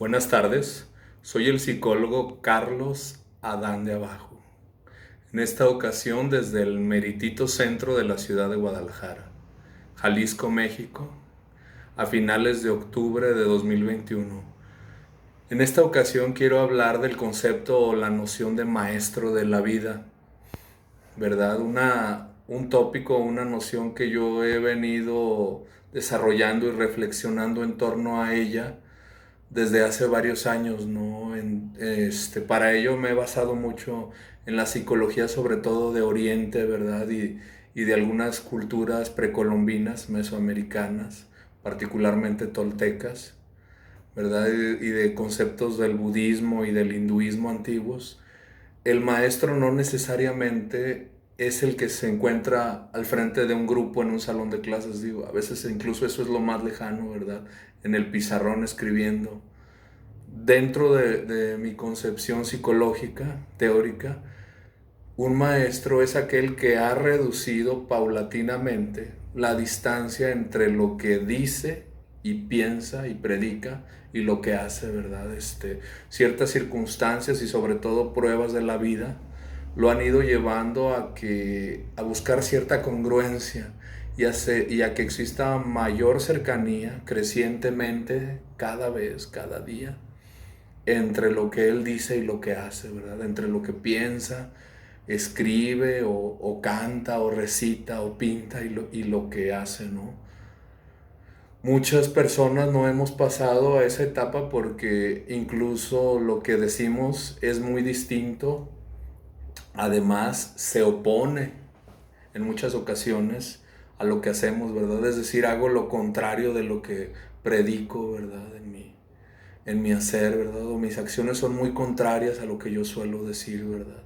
Buenas tardes, soy el psicólogo Carlos Adán de Abajo. En esta ocasión desde el meritito centro de la ciudad de Guadalajara, Jalisco, México, a finales de octubre de 2021. En esta ocasión quiero hablar del concepto o la noción de maestro de la vida, ¿verdad? Un tópico, una noción que yo he venido desarrollando y reflexionando en torno a ella desde hace varios años, ¿no? Para ello me he basado mucho en la psicología, sobre todo de Oriente, ¿verdad? Y de algunas culturas precolombinas, mesoamericanas, particularmente toltecas, ¿verdad? Y de conceptos del budismo y del hinduismo antiguos. El maestro no necesariamente es el que se encuentra al frente de un grupo en un salón de clases, digo, a veces incluso eso es lo más lejano, ¿verdad? En el pizarrón escribiendo. Dentro de mi concepción psicológica, teórica, un maestro es aquel que ha reducido paulatinamente la distancia entre lo que dice y piensa y predica y lo que hace, ¿verdad? Ciertas circunstancias y sobre todo pruebas de la vida lo han ido llevando a buscar cierta congruencia y a que exista mayor cercanía crecientemente cada vez, cada día entre lo que él dice y lo que hace, ¿verdad? Entre lo que piensa, escribe o canta o recita o pinta y lo que hace, ¿no? Muchas personas no hemos pasado a esa etapa porque incluso lo que decimos es muy distinto, además se opone en muchas ocasiones a lo que hacemos, ¿verdad? Es decir, hago lo contrario de lo que predico, ¿verdad? En mi hacer, ¿verdad? O mis acciones son muy contrarias a lo que yo suelo decir, ¿verdad?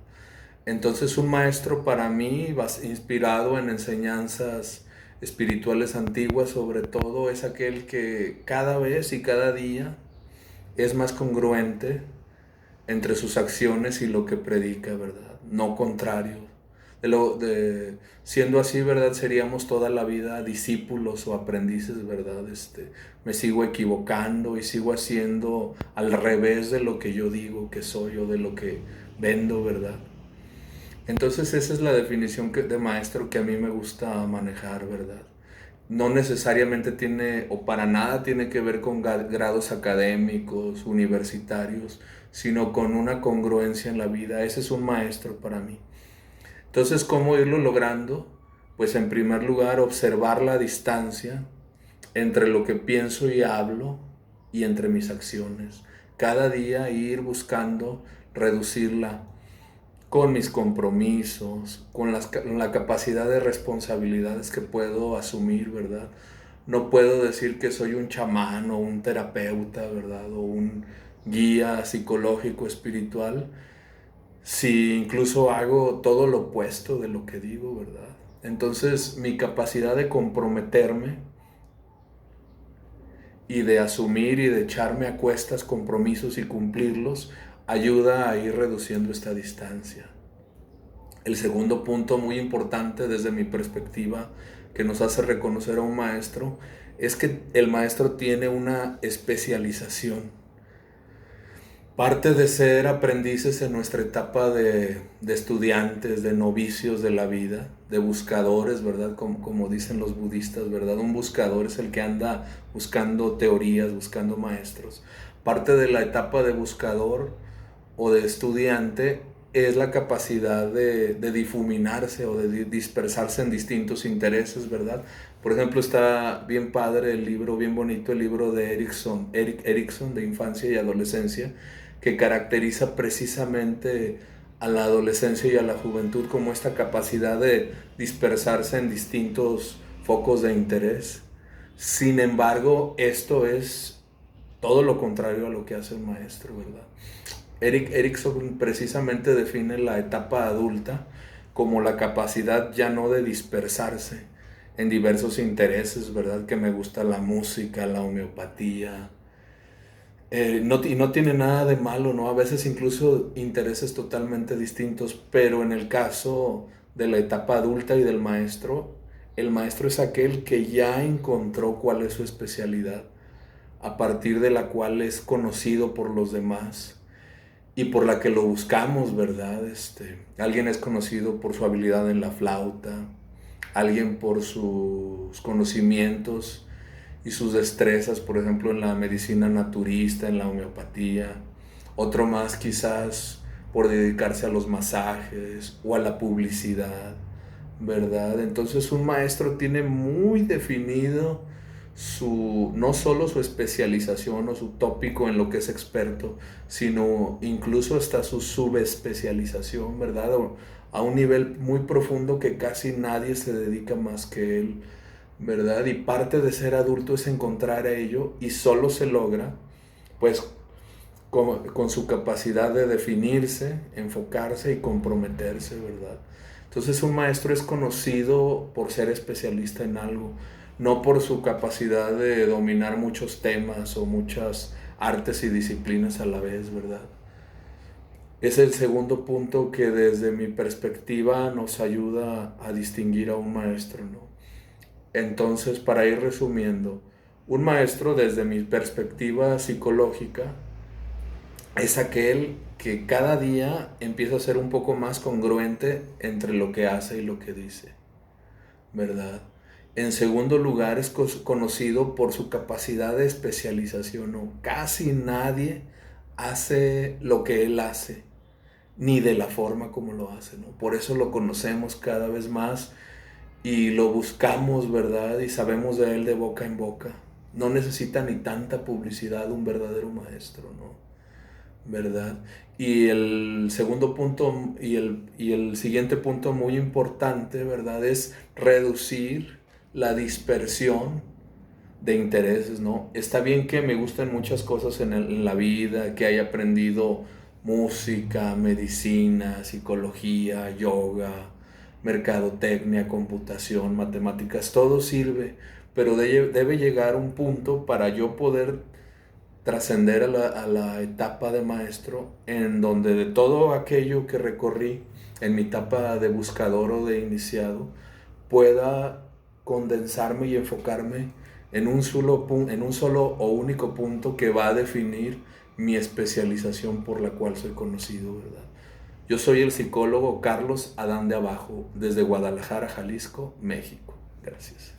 Entonces un maestro para mí, inspirado en enseñanzas espirituales antiguas sobre todo, es aquel que cada vez y cada día es más congruente entre sus acciones y lo que predica, ¿verdad? No contrario. Siendo así, ¿verdad? Seríamos toda la vida discípulos o aprendices, ¿verdad? Me sigo equivocando y sigo haciendo al revés de lo que yo digo que soy o de lo que vendo, ¿verdad? Entonces esa es la definición de maestro que a mí me gusta manejar, ¿verdad? No necesariamente tiene o para nada tiene que ver con grados académicos, universitarios, sino con una congruencia en la vida. Ese es un maestro para mí. Entonces, ¿cómo irlo logrando? Pues en primer lugar, observar la distancia entre lo que pienso y hablo y entre mis acciones. Cada día ir buscando reducirla con mis compromisos, con la capacidad de responsabilidades que puedo asumir, ¿verdad? No puedo decir que soy un chamán o un terapeuta, ¿verdad? O un guía psicológico, espiritual, si incluso hago todo lo opuesto de lo que digo, ¿verdad? Entonces, mi capacidad de comprometerme y de asumir y de echarme a cuestas compromisos y cumplirlos ayuda a ir reduciendo esta distancia. El segundo punto muy importante desde mi perspectiva que nos hace reconocer a un maestro es que el maestro tiene una especialización. Parte de ser aprendices en nuestra etapa de estudiantes, de novicios de la vida, de buscadores, ¿verdad? Como dicen los budistas, ¿verdad? Un buscador es el que anda buscando teorías, buscando maestros. Parte de la etapa de buscador o de estudiante es la capacidad de difuminarse o de dispersarse en distintos intereses, ¿verdad? Por ejemplo, está bien padre el libro, bien bonito el libro de Erik Erikson, de Infancia y Adolescencia, que caracteriza precisamente a la adolescencia y a la juventud como esta capacidad de dispersarse en distintos focos de interés. Sin embargo, esto es todo lo contrario a lo que hace un maestro, ¿verdad? Erik Erikson precisamente define la etapa adulta como la capacidad ya no de dispersarse en diversos intereses, ¿verdad? Que me gusta la música, la homeopatía. Y no tiene nada de malo, ¿no? A veces incluso intereses totalmente distintos, pero en el caso de la etapa adulta y del maestro, el maestro es aquel que ya encontró cuál es su especialidad. a partir de la cual es conocido por los demás y por la que lo buscamos, ¿verdad? Alguien es conocido por su habilidad en la flauta, alguien por sus conocimientos y sus destrezas, por ejemplo, en la medicina naturista, en la homeopatía. Otro más quizás por dedicarse a los masajes o a la publicidad, ¿verdad? Entonces un maestro tiene muy definido no solo su especialización o su tópico en lo que es experto, sino incluso hasta su subespecialización, ¿verdad? A un nivel muy profundo que casi nadie se dedica más que él, ¿verdad? Y parte de ser adulto es encontrar a ello, y solo se logra, pues, con su capacidad de definirse, enfocarse y comprometerse, ¿verdad? Entonces un maestro es conocido por ser especialista en algo, no por su capacidad de dominar muchos temas o muchas artes y disciplinas a la vez, ¿verdad? Es el segundo punto que desde mi perspectiva nos ayuda a distinguir a un maestro, ¿no? Entonces, para ir resumiendo, un maestro desde mi perspectiva psicológica es aquel que cada día empieza a ser un poco más congruente entre lo que hace y lo que dice, ¿verdad? En segundo lugar, es conocido por su capacidad de especialización, ¿no? Casi nadie hace lo que él hace, ni de la forma como lo hace, ¿no? Por eso lo conocemos cada vez más y lo buscamos, ¿verdad? Y sabemos de él de boca en boca. No necesita ni tanta publicidad un verdadero maestro, ¿no? ¿Verdad? Y el segundo punto y el siguiente punto muy importante, ¿verdad? Es reducir la dispersión de intereses, ¿no? Está bien que me gusten muchas cosas en la vida, que haya aprendido música, medicina, psicología, yoga, mercadotecnia, computación, matemáticas, todo sirve, pero debe llegar un punto para yo poder trascender a la etapa de maestro, en donde de todo aquello que recorrí en mi etapa de buscador o de iniciado, pueda condensarme y enfocarme en un solo o único punto que va a definir mi especialización por la cual soy conocido, ¿verdad? Yo soy el psicólogo Carlos Adán de Abajo, desde Guadalajara, Jalisco, México. Gracias.